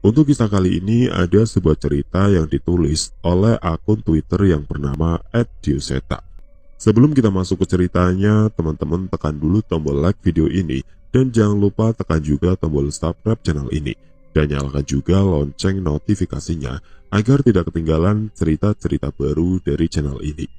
Untuk kisah kali ini ada sebuah cerita yang ditulis oleh akun Twitter yang bernama @dioseta. Sebelum kita masuk ke ceritanya, teman-teman tekan dulu tombol like video ini dan jangan lupa tekan juga tombol subscribe channel ini dan nyalakan juga lonceng notifikasinya agar tidak ketinggalan cerita-cerita baru dari channel ini.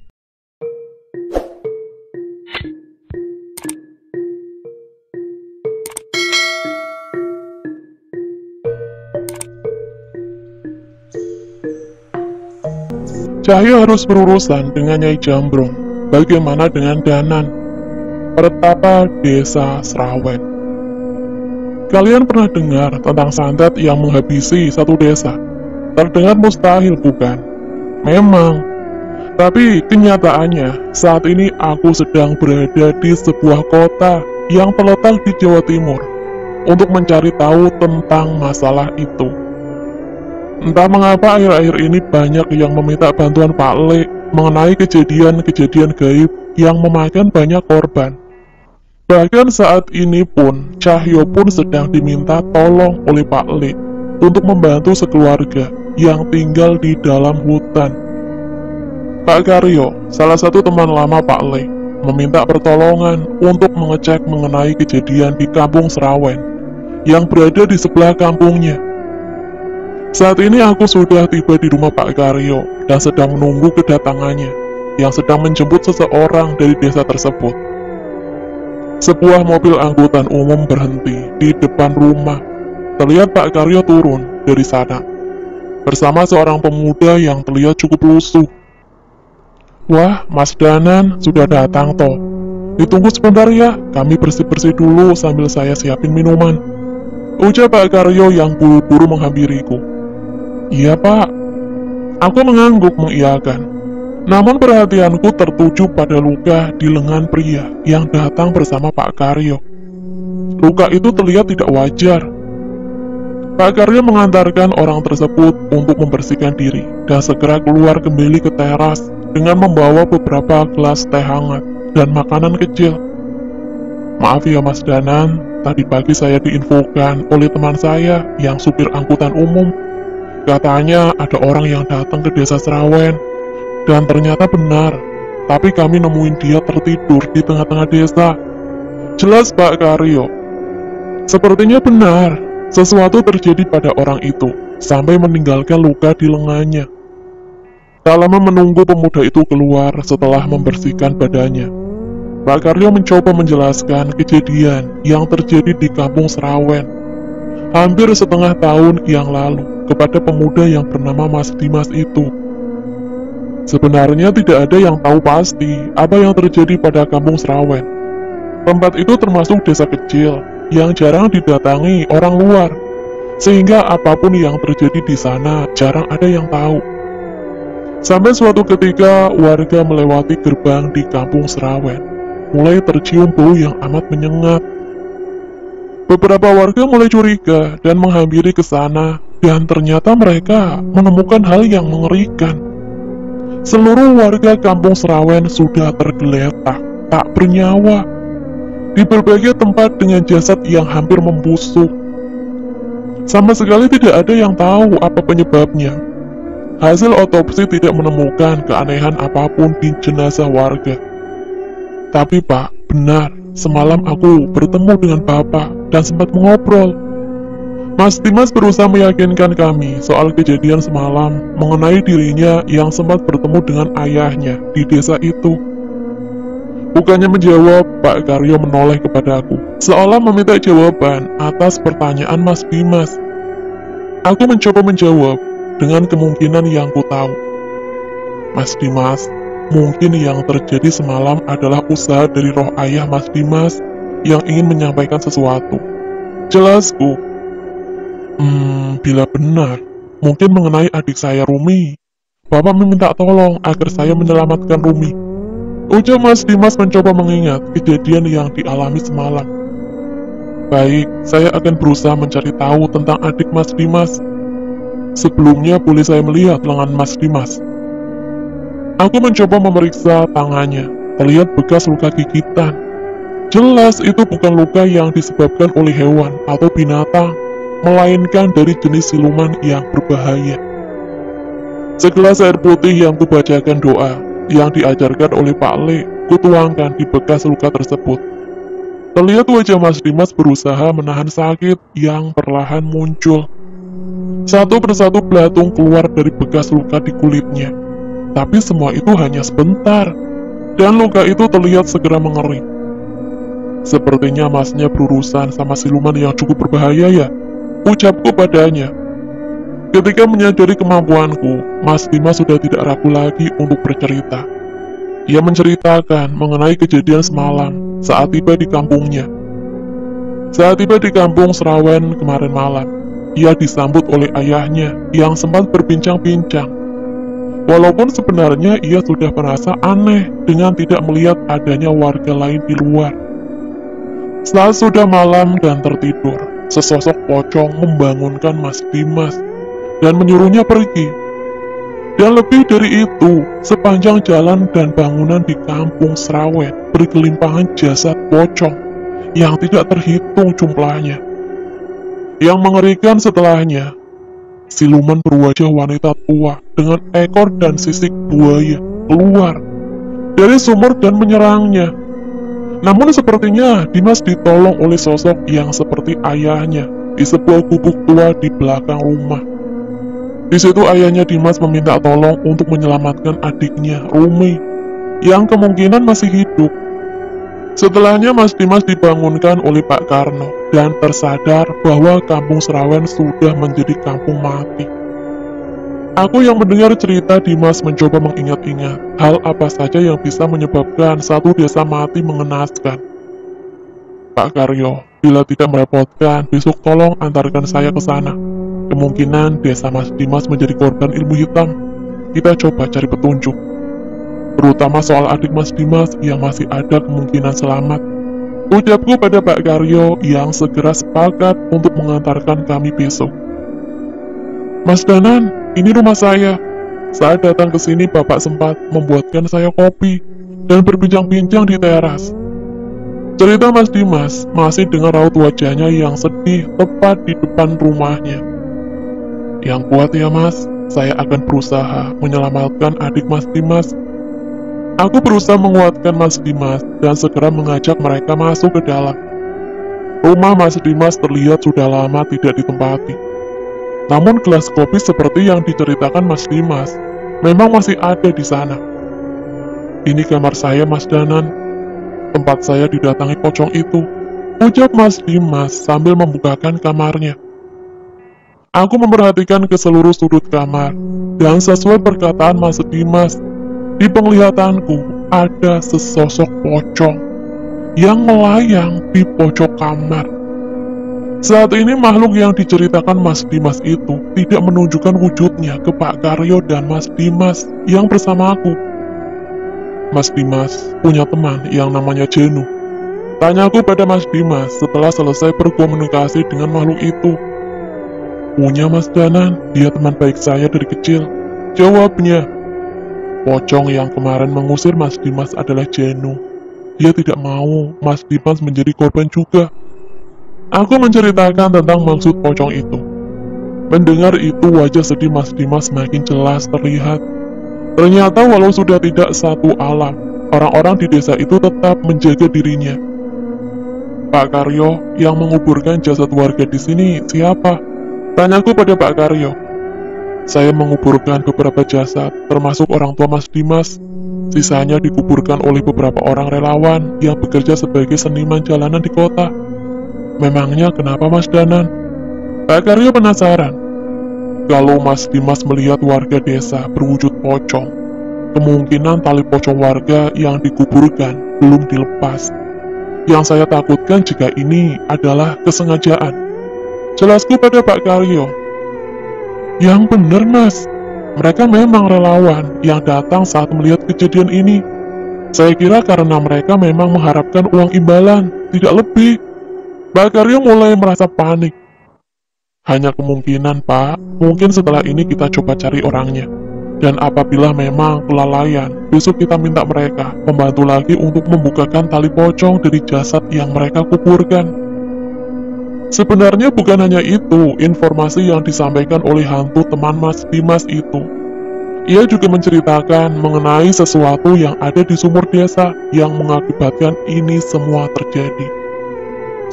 Cahyo harus berurusan dengan Nyai Jambrong. Bagaimana dengan Danan? Pertapa Desa Srawen. Kalian pernah dengar tentang santet yang menghabisi satu desa? Terdengar mustahil, bukan? Memang. Tapi kenyataannya, saat ini aku sedang berada di sebuah kota yang terletak di Jawa Timur untuk mencari tahu tentang masalah itu. Entah mengapa akhir-akhir ini banyak yang meminta bantuan Pak Le mengenai kejadian-kejadian gaib yang memakan banyak korban. Bahkan saat ini pun, Cahyo pun sedang diminta tolong oleh Pak Le untuk membantu sekeluarga yang tinggal di dalam hutan. Pak Karyo, salah satu teman lama Pak Le, meminta pertolongan untuk mengecek mengenai kejadian di Kampung Srawen yang berada di sebelah kampungnya. Saat ini aku sudah tiba di rumah Pak Karyo dan sedang menunggu kedatangannya yang sedang menjemput seseorang dari desa tersebut. Sebuah mobil angkutan umum berhenti di depan rumah. Terlihat Pak Karyo turun dari sana bersama seorang pemuda yang terlihat cukup lusuh. Wah, Mas Danan sudah datang toh. Ditunggu sebentar ya, kami bersih-bersih dulu sambil saya siapin minuman, ujar Pak Karyo yang buru-buru menghampiriku. Iya Pak, aku mengangguk mengiyakan. Namun perhatianku tertuju pada luka di lengan pria yang datang bersama Pak Karyo. Luka itu terlihat tidak wajar. Pak Karyo mengantarkan orang tersebut untuk membersihkan diri dan segera keluar kembali ke teras dengan membawa beberapa gelas teh hangat dan makanan kecil. Maaf ya Mas Danan, tadi pagi saya diinfokan oleh teman saya yang supir angkutan umum. Katanya ada orang yang datang ke desa Srawen, dan ternyata benar, tapi kami nemuin dia tertidur di tengah-tengah desa. Jelas Pak Karyo. Sepertinya benar, sesuatu terjadi pada orang itu, sampai meninggalkan luka di lengannya. Tak lama menunggu pemuda itu keluar setelah membersihkan badannya. Pak Karyo mencoba menjelaskan kejadian yang terjadi di Kampung Srawen hampir setengah tahun yang lalu kepada pemuda yang bernama Mas Dimas itu. Sebenarnya tidak ada yang tahu pasti apa yang terjadi pada Kampung Srawen. Tempat itu termasuk desa kecil yang jarang didatangi orang luar, sehingga apapun yang terjadi di sana jarang ada yang tahu. Sampai suatu ketika warga melewati gerbang di Kampung Srawen, mulai tercium bau yang amat menyengat. Beberapa warga mulai curiga dan menghampiri ke sana, dan ternyata mereka menemukan hal yang mengerikan. Seluruh warga Kampung Srawen sudah tergeletak, tak bernyawa, di berbagai tempat dengan jasad yang hampir membusuk. Sama sekali tidak ada yang tahu apa penyebabnya. Hasil otopsi tidak menemukan keanehan apapun di jenazah warga. Tapi Pak, benar, semalam aku bertemu dengan Bapak dan sempat mengobrol. Mas Dimas berusaha meyakinkan kami soal kejadian semalam mengenai dirinya yang sempat bertemu dengan ayahnya di desa itu. Bukannya menjawab, Pak Karyo menoleh kepadaku, seolah meminta jawaban atas pertanyaan Mas Dimas. Aku mencoba menjawab dengan kemungkinan yang ku tahu. Mas Dimas, mungkin yang terjadi semalam adalah usaha dari roh ayah Mas Dimas yang ingin menyampaikan sesuatu. Jelasku. Bila benar, mungkin mengenai adik saya Rumi. Bapak meminta tolong agar saya menyelamatkan Rumi, ujar Mas Dimas mencoba mengingat kejadian yang dialami semalam. Baik, saya akan berusaha mencari tahu tentang adik Mas Dimas. Sebelumnya boleh saya melihat lengan Mas Dimas? Aku mencoba memeriksa tangannya, terlihat bekas luka gigitan. Jelas itu bukan luka yang disebabkan oleh hewan atau binatang, melainkan dari jenis siluman yang berbahaya. Segelas air putih yang kubacakan doa yang diajarkan oleh Pak Le, kutuangkan di bekas luka tersebut. Terlihat wajah Mas Dimas berusaha menahan sakit yang perlahan muncul. Satu persatu belatung keluar dari bekas luka di kulitnya. Tapi semua itu hanya sebentar, dan luka itu terlihat segera mengering. Sepertinya masnya berurusan sama siluman yang cukup berbahaya ya, ucapku padanya. Ketika menyadari kemampuanku, Mas Dimas sudah tidak ragu lagi untuk bercerita. Ia menceritakan mengenai kejadian semalam saat tiba di kampungnya. Saat tiba di kampung Serawen kemarin malam, ia disambut oleh ayahnya yang sempat berbincang-bincang. Walaupun sebenarnya ia sudah merasa aneh dengan tidak melihat adanya warga lain di luar. Saat sudah malam dan tertidur, sesosok pocong membangunkan Mas Dimas dan menyuruhnya pergi. Dan lebih dari itu, sepanjang jalan dan bangunan di kampung Serawen bergelimpangan jasad pocong yang tidak terhitung jumlahnya. Yang mengerikan setelahnya, siluman berwajah wanita tua dengan ekor dan sisik buaya keluar dari sumur dan menyerangnya. Namun sepertinya Dimas ditolong oleh sosok yang seperti ayahnya di sebuah gubuk tua di belakang rumah. Di situ ayahnya Dimas meminta tolong untuk menyelamatkan adiknya, Rumi, yang kemungkinan masih hidup. Setelahnya Mas Dimas dibangunkan oleh Pak Karno dan tersadar bahwa kampung Serawen sudah menjadi kampung mati. Aku yang mendengar cerita Dimas mencoba mengingat-ingat hal apa saja yang bisa menyebabkan satu desa mati mengenaskan. Pak Karyo, bila tidak merepotkan, besok tolong antarkan saya ke sana. Kemungkinan desa Mas Dimas menjadi korban ilmu hitam. Kita coba cari petunjuk, terutama soal adik Mas Dimas yang masih ada kemungkinan selamat. Ucapku pada Pak Karyo yang segera sepakat untuk mengantarkan kami besok. Mas Danan, ini rumah saya. Saat datang ke sini Bapak sempat membuatkan saya kopi dan berbincang-bincang di teras. Cerita Mas Dimas masih dengan raut wajahnya yang sedih tepat di depan rumahnya. Yang kuat ya Mas, saya akan berusaha menyelamatkan adik Mas Dimas. Aku berusaha menguatkan Mas Dimas dan segera mengajak mereka masuk ke dalam. Rumah Mas Dimas terlihat sudah lama tidak ditempati. Namun gelas kopi seperti yang diceritakan Mas Dimas memang masih ada di sana. Ini kamar saya Mas Danan, tempat saya didatangi pocong itu, ucap Mas Dimas sambil membukakan kamarnya. Aku memperhatikan ke seluruh sudut kamar, dan sesuai perkataan Mas Dimas, di penglihatanku ada sesosok pocong yang melayang di pojok kamar. Saat ini makhluk yang diceritakan Mas Dimas itu tidak menunjukkan wujudnya ke Pak Karyo dan Mas Dimas yang bersamaku. Mas Dimas punya teman yang namanya Jenu. Tanyaku pada Mas Dimas setelah selesai berkomunikasi dengan makhluk itu. Punya Mas Danan, dia teman baik saya dari kecil. Jawabnya. Pocong yang kemarin mengusir Mas Dimas adalah Jenu. Dia tidak mau Mas Dimas menjadi korban juga. Aku menceritakan tentang maksud pocong itu. Mendengar itu wajah sedih Mas Dimas makin jelas terlihat. Ternyata walau sudah tidak satu alam, orang-orang di desa itu tetap menjaga dirinya. Pak Karyo yang menguburkan jasad warga di sini siapa? Tanyaku pada Pak Karyo. Saya menguburkan beberapa jasad, termasuk orang tua Mas Dimas. Sisanya dikuburkan oleh beberapa orang relawan yang bekerja sebagai seniman jalanan di kota. Memangnya kenapa Mas Danan? Pak Karyo penasaran. Kalau Mas Dimas melihat warga desa berwujud pocong, kemungkinan tali pocong warga yang dikuburkan belum dilepas. Yang saya takutkan jika ini adalah kesengajaan. Jelasku pada Pak Karyo. Yang benar Mas, mereka memang relawan yang datang saat melihat kejadian ini. Saya kira karena mereka memang mengharapkan uang imbalan, tidak lebih. Pak Karyo mulai merasa panik. Hanya kemungkinan Pak, mungkin setelah ini kita coba cari orangnya. Dan apabila memang kelalaian, besok kita minta mereka membantu lagi untuk membukakan tali pocong dari jasad yang mereka kuburkan. Sebenarnya bukan hanya itu informasi yang disampaikan oleh hantu teman Mas Dimas itu. Ia juga menceritakan mengenai sesuatu yang ada di sumur desa yang mengakibatkan ini semua terjadi.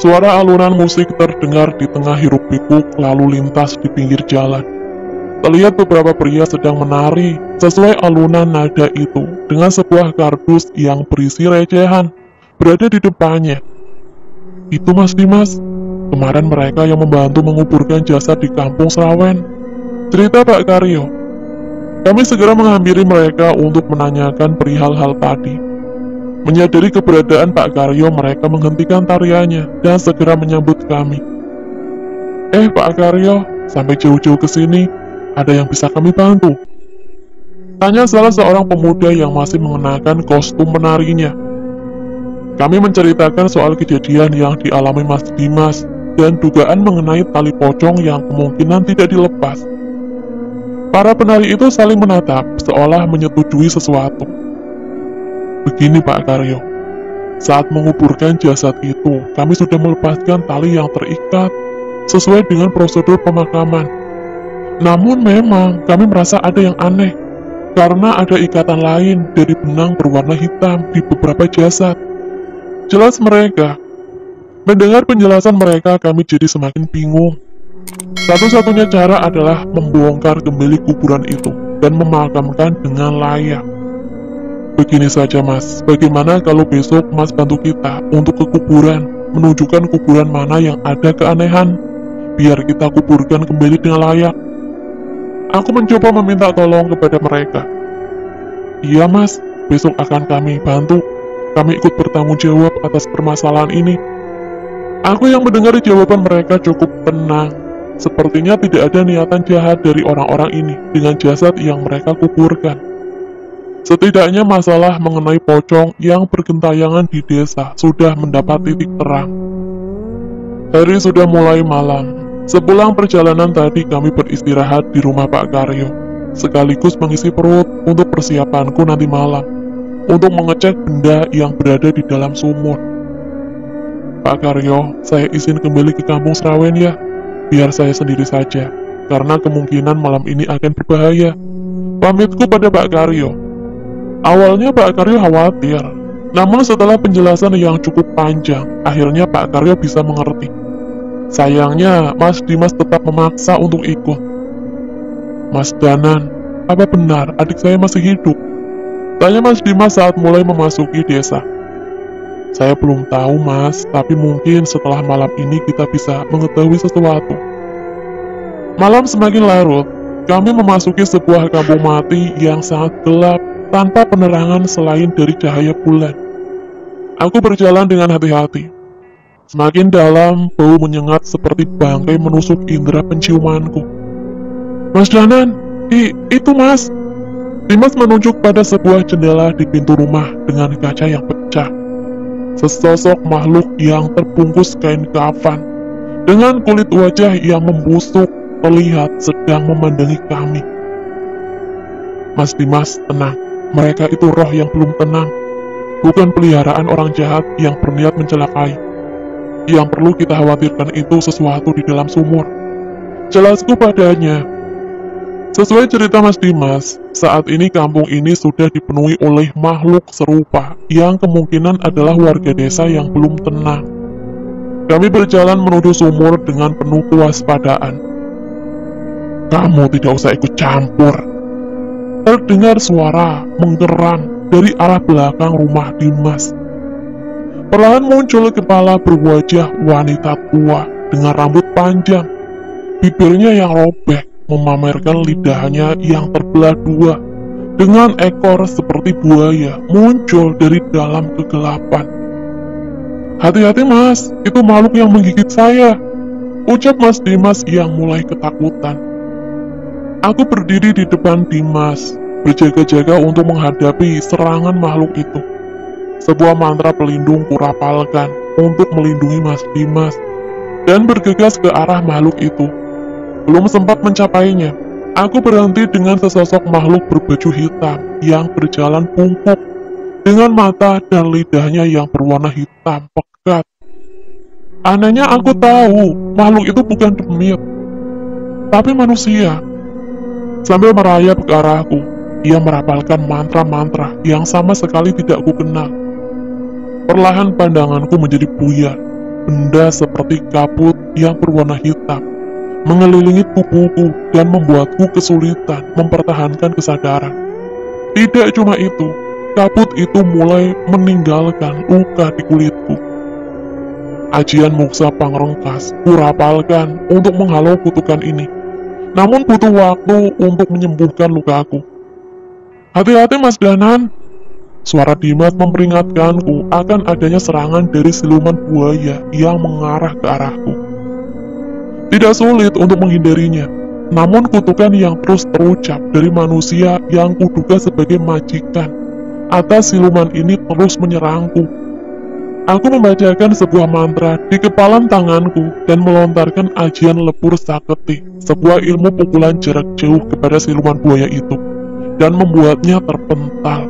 Suara alunan musik terdengar di tengah hiruk-pikuk lalu lintas di pinggir jalan. Terlihat beberapa pria sedang menari sesuai alunan nada itu dengan sebuah kardus yang berisi recehan berada di depannya. Itu Mas Dimas, kemarin mereka yang membantu menguburkan jasad di kampung Srawen. Cerita Pak Karyo. Kami segera menghampiri mereka untuk menanyakan perihal hal tadi. Menyadari keberadaan Pak Karyo, mereka menghentikan tariannya dan segera menyambut kami. Pak Karyo, sampai jauh-jauh ke sini, ada yang bisa kami bantu? Tanya salah seorang pemuda yang masih mengenakan kostum menarinya. Kami menceritakan soal kejadian yang dialami Mas Dimas dan dugaan mengenai tali pocong yang kemungkinan tidak dilepas. Para penari itu saling menatap seolah menyetujui sesuatu. Begini Pak Karyo, saat menguburkan jasad itu, kami sudah melepaskan tali yang terikat sesuai dengan prosedur pemakaman. Namun memang kami merasa ada yang aneh, karena ada ikatan lain dari benang berwarna hitam di beberapa jasad. Jelas mereka. Mendengar penjelasan mereka, kami jadi semakin bingung. Satu-satunya cara adalah membongkar kembali kuburan itu dan memakamkan dengan layak. Begini saja Mas, bagaimana kalau besok Mas bantu kita untuk ke kuburan, menunjukkan kuburan mana yang ada keanehan, biar kita kuburkan kembali dengan layak. Aku mencoba meminta tolong kepada mereka. Iya Mas, besok akan kami bantu. Kami ikut bertanggung jawab atas permasalahan ini. Aku yang mendengar jawaban mereka cukup tenang. Sepertinya tidak ada niatan jahat dari orang-orang ini dengan jasad yang mereka kuburkan. Setidaknya masalah mengenai pocong yang bergentayangan di desa sudah mendapat titik terang. Hari sudah mulai malam. Sepulang perjalanan tadi kami beristirahat di rumah Pak Karyo, sekaligus mengisi perut untuk persiapanku nanti malam, untuk mengecek benda yang berada di dalam sumur. Pak Karyo, saya izin kembali ke kampung Srawen ya, biar saya sendiri saja, karena kemungkinan malam ini akan berbahaya. Pamitku pada Pak Karyo. Awalnya Pak Karyo khawatir, namun setelah penjelasan yang cukup panjang, akhirnya Pak Karyo bisa mengerti. Sayangnya, Mas Dimas tetap memaksa untuk ikut. Mas Danan, apa benar adik saya masih hidup? Tanya Mas Dimas saat mulai memasuki desa. Saya belum tahu Mas, tapi mungkin setelah malam ini kita bisa mengetahui sesuatu. Malam semakin larut, kami memasuki sebuah kampung mati yang sangat gelap tanpa penerangan selain dari cahaya bulan. Aku berjalan dengan hati-hati. Semakin dalam, bau menyengat seperti bangkai menusuk indera penciumanku. Mas Danan, itu Mas. Dimas menunjuk pada sebuah jendela di pintu rumah dengan kaca yang pecah. Sesosok makhluk yang terbungkus kain kafan dengan kulit wajah yang membusuk terlihat sedang memandangi kami. Mas Dimas, tenang. Mereka itu roh yang belum tenang, bukan peliharaan orang jahat yang berniat mencelakai. Yang perlu kita khawatirkan itu sesuatu di dalam sumur. Jelasku padanya. Sesuai cerita Mas Dimas, saat ini kampung ini sudah dipenuhi oleh makhluk serupa yang kemungkinan adalah warga desa yang belum tenang. Kami berjalan menuju sumur dengan penuh kewaspadaan. Kamu tidak usah ikut campur. Terdengar suara menggeram dari arah belakang rumah Dimas. Perlahan muncul kepala berwajah wanita tua dengan rambut panjang, bibirnya yang robek, memamerkan lidahnya yang terbelah dua, dengan ekor seperti buaya muncul dari dalam kegelapan. Hati-hati Mas, itu makhluk yang menggigit saya, ucap Mas Dimas yang mulai ketakutan. Aku berdiri di depan Dimas, berjaga-jaga untuk menghadapi serangan makhluk itu. Sebuah mantra pelindung kurapalkan untuk melindungi Mas Dimas dan bergegas ke arah makhluk itu. Belum sempat mencapainya, aku berhenti dengan sesosok makhluk berbaju hitam yang berjalan bungkuk dengan mata dan lidahnya yang berwarna hitam pekat. Anehnya aku tahu makhluk itu bukan demit, tapi manusia. Sambil merayap ke arahku, ia merapalkan mantra-mantra yang sama sekali tidak kukenal. Perlahan pandanganku menjadi buyar. Benda seperti kabut yang berwarna hitam mengelilingi tubuhku dan membuatku kesulitan mempertahankan kesadaran. Tidak cuma itu, kabut itu mulai meninggalkan luka di kulitku. Ajian Muksa Pangrengkas kurapalkan untuk menghalau kutukan ini, namun butuh waktu untuk menyembuhkan lukaku. Hati-hati Mas Danan, suara Dimas memperingatkanku akan adanya serangan dari siluman buaya yang mengarah ke arahku. Tidak sulit untuk menghindarinya, namun kutukan yang terus terucap dari manusia yang kuduga sebagai majikan atas siluman ini terus menyerangku. Aku membacakan sebuah mantra di kepalan tanganku dan melontarkan ajian lebur saketi, sebuah ilmu pukulan jarak jauh kepada siluman buaya itu, dan membuatnya terpental.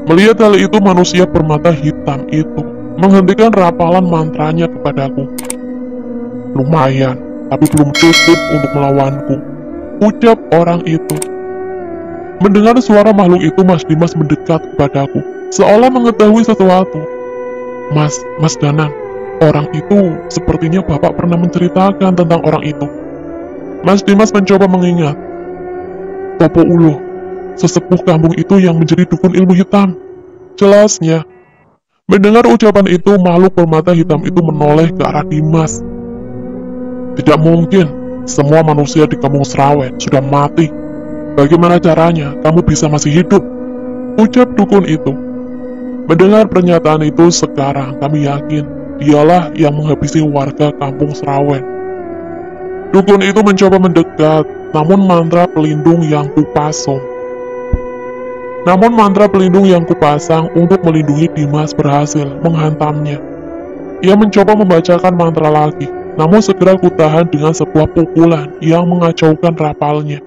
Melihat hal itu, manusia bermata hitam itu menghentikan rapalan mantranya kepadaku. Lumayan, tapi belum cukup untuk melawanku, ucap orang itu. Mendengar suara makhluk itu, Mas Dimas mendekat kepadaku, seolah mengetahui sesuatu. Mas Danan, orang itu sepertinya Bapak pernah menceritakan tentang orang itu. Mas Dimas mencoba mengingat. Topo Ulo, sesepuh kampung itu yang menjadi dukun ilmu hitam, jelasnya. Mendengar ucapan itu, makhluk bermata hitam itu menoleh ke arah Dimas. Tidak mungkin, semua manusia di kampung Srawen sudah mati. Bagaimana caranya kamu bisa masih hidup? Ucap dukun itu. Mendengar pernyataan itu, sekarang kami yakin dialah yang menghabisi warga kampung Srawen. Dukun itu mencoba mendekat, namun mantra pelindung yang kupasang untuk melindungi Dimas berhasil menghantamnya. Ia mencoba membacakan mantra lagi, namun segera kutahan dengan sebuah pukulan yang mengacaukan rapalnya.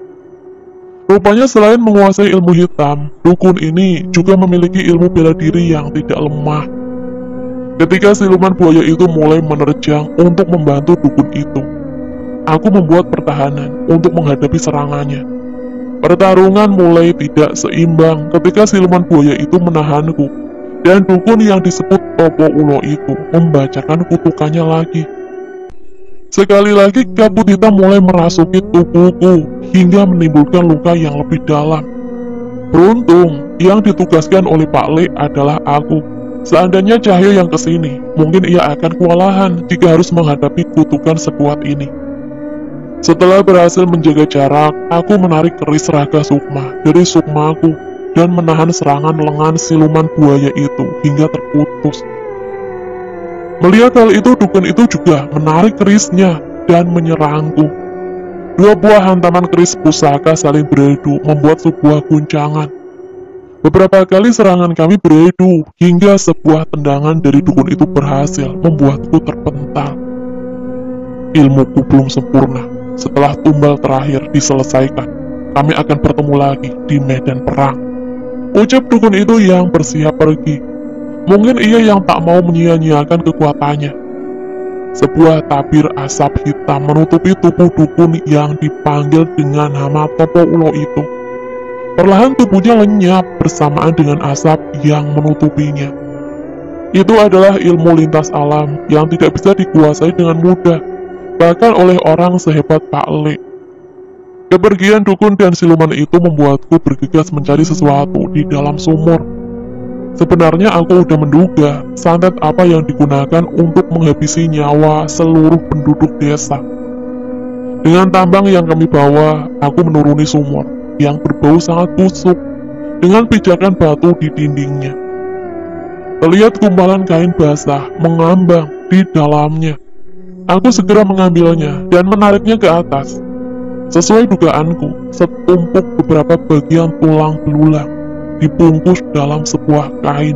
Rupanya selain menguasai ilmu hitam, dukun ini juga memiliki ilmu bela diri yang tidak lemah. Ketika siluman buaya itu mulai menerjang untuk membantu dukun itu, aku membuat pertahanan untuk menghadapi serangannya. Pertarungan mulai tidak seimbang ketika siluman buaya itu menahanku, dan dukun yang disebut Topo Ulo itu membacakan kutukannya lagi. Sekali lagi kabut hitam mulai merasuki tubuhku hingga menimbulkan luka yang lebih dalam. Beruntung, yang ditugaskan oleh Pak Le adalah aku. Seandainya Cahyo yang kesini, mungkin ia akan kewalahan jika harus menghadapi kutukan sekuat ini. Setelah berhasil menjaga jarak, aku menarik keris Raga Sukma dari sukmaku dan menahan serangan lengan siluman buaya itu hingga terputus. Melihat hal itu, dukun itu juga menarik kerisnya dan menyerangku. Dua buah hantaman keris pusaka saling beradu membuat sebuah guncangan. Beberapa kali serangan kami beradu hingga sebuah tendangan dari dukun itu berhasil membuatku terpental. Ilmuku belum sempurna. Setelah tumbal terakhir diselesaikan, kami akan bertemu lagi di medan perang, ucap dukun itu yang bersiap pergi. Mungkin ia yang tak mau menyia-nyiakan kekuatannya. Sebuah tabir asap hitam menutupi tubuh dukun yang dipanggil dengan nama Topo Ulo itu. Perlahan tubuhnya lenyap bersamaan dengan asap yang menutupinya. Itu adalah ilmu lintas alam yang tidak bisa dikuasai dengan mudah, bahkan oleh orang sehebat Pak Le. Kepergian dukun dan siluman itu membuatku bergegas mencari sesuatu di dalam sumur. Sebenarnya aku udah menduga santet apa yang digunakan untuk menghabisi nyawa seluruh penduduk desa. Dengan tambang yang kami bawa, aku menuruni sumur yang berbau sangat busuk dengan pijakan batu di dindingnya. Terlihat gumpalan kain basah mengambang di dalamnya. Aku segera mengambilnya dan menariknya ke atas. Sesuai dugaanku, setumpuk beberapa bagian tulang belulang dibungkus dalam sebuah kain.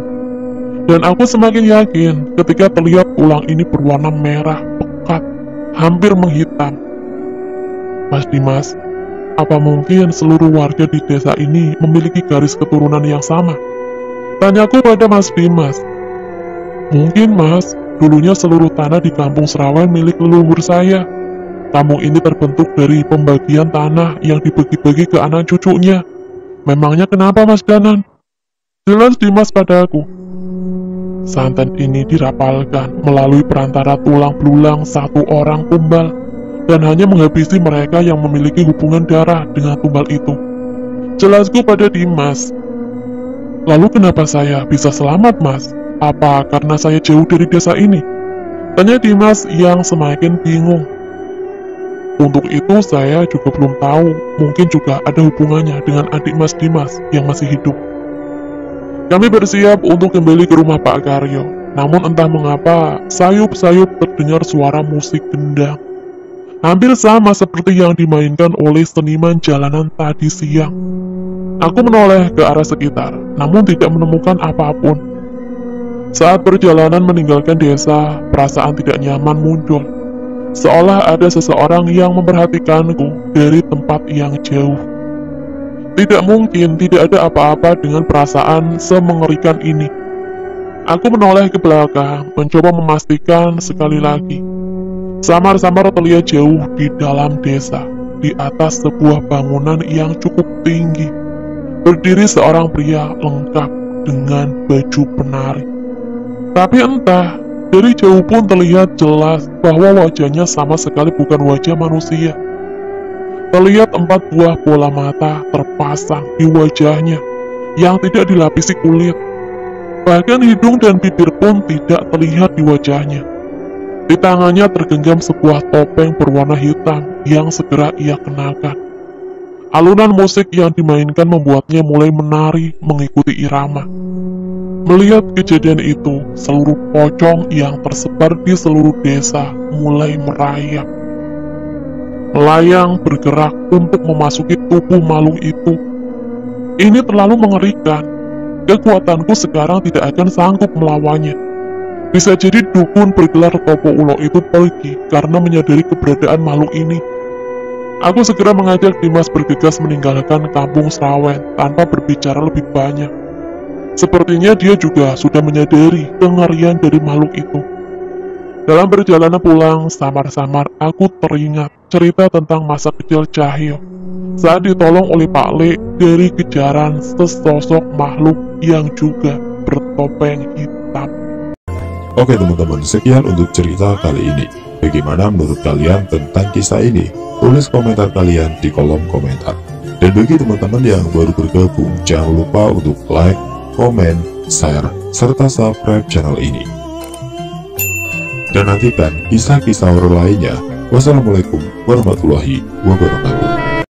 Dan aku semakin yakin ketika terlihat tulang ini berwarna merah pekat, hampir menghitam. Mas Dimas, apa mungkin seluruh warga di desa ini memiliki garis keturunan yang sama? Tanyaku pada Mas Dimas. Mungkin Mas, Dulunya seluruh tanah di kampung Serawen milik leluhur saya. Kampung ini terbentuk dari pembagian tanah yang dibagi-bagi ke anak cucunya. Memangnya kenapa, Mas Danan? Jelas Dimas padaku. Santet ini dirapalkan melalui perantara tulang belulang satu orang tumbal, dan hanya menghabisi mereka yang memiliki hubungan darah dengan tumbal itu. Jelasku pada Dimas. Lalu kenapa saya bisa selamat, Mas? Apa karena saya jauh dari desa ini? Tanya Dimas yang semakin bingung. Untuk itu saya juga belum tahu, mungkin juga ada hubungannya dengan adik Mas Dimas yang masih hidup. Kami bersiap untuk kembali ke rumah Pak Karyo, namun entah mengapa sayup-sayup terdengar suara musik gendang. Hampir sama seperti yang dimainkan oleh seniman jalanan tadi siang. Aku menoleh ke arah sekitar, namun tidak menemukan apapun. Saat perjalanan meninggalkan desa, perasaan tidak nyaman muncul. Seolah ada seseorang yang memperhatikanku dari tempat yang jauh. Tidak mungkin tidak ada apa-apa dengan perasaan semengerikan ini. Aku menoleh ke belakang, mencoba memastikan sekali lagi. Samar-samar terlihat jauh di dalam desa, di atas sebuah bangunan yang cukup tinggi, berdiri seorang pria lengkap dengan baju penari. Tapi entah, dari jauh pun terlihat jelas bahwa wajahnya sama sekali bukan wajah manusia. Terlihat 4 buah bola mata terpasang di wajahnya yang tidak dilapisi kulit. Bahkan hidung dan bibir pun tidak terlihat di wajahnya. Di tangannya tergenggam sebuah topeng berwarna hitam yang segera ia kenakan. Alunan musik yang dimainkan membuatnya mulai menari mengikuti irama. Melihat kejadian itu, seluruh pocong yang tersebar di seluruh desa mulai merayap. Melayang bergerak untuk memasuki tubuh makhluk itu. Ini terlalu mengerikan. Kekuatanku sekarang tidak akan sanggup melawannya. Bisa jadi dukun bergelar Topo Ulo itu pergi karena menyadari keberadaan makhluk ini. Aku segera mengajak Dimas bergegas meninggalkan kampung Serawen tanpa berbicara lebih banyak. Sepertinya dia juga sudah menyadari kengerian dari makhluk itu. Dalam perjalanan pulang, samar-samar aku teringat cerita tentang masa kecil Cahyo saat ditolong oleh Pak Le dari kejaran sesosok makhluk yang juga bertopeng hitam. Oke teman-teman, sekian untuk cerita kali ini. Bagaimana menurut kalian tentang kisah ini? Tulis komentar kalian di kolom komentar. Dan bagi teman-teman yang baru bergabung, jangan lupa untuk like, komen, share, serta subscribe channel ini. Dan nantikan kisah-kisah horor lainnya. Wassalamualaikum warahmatullahi wabarakatuh.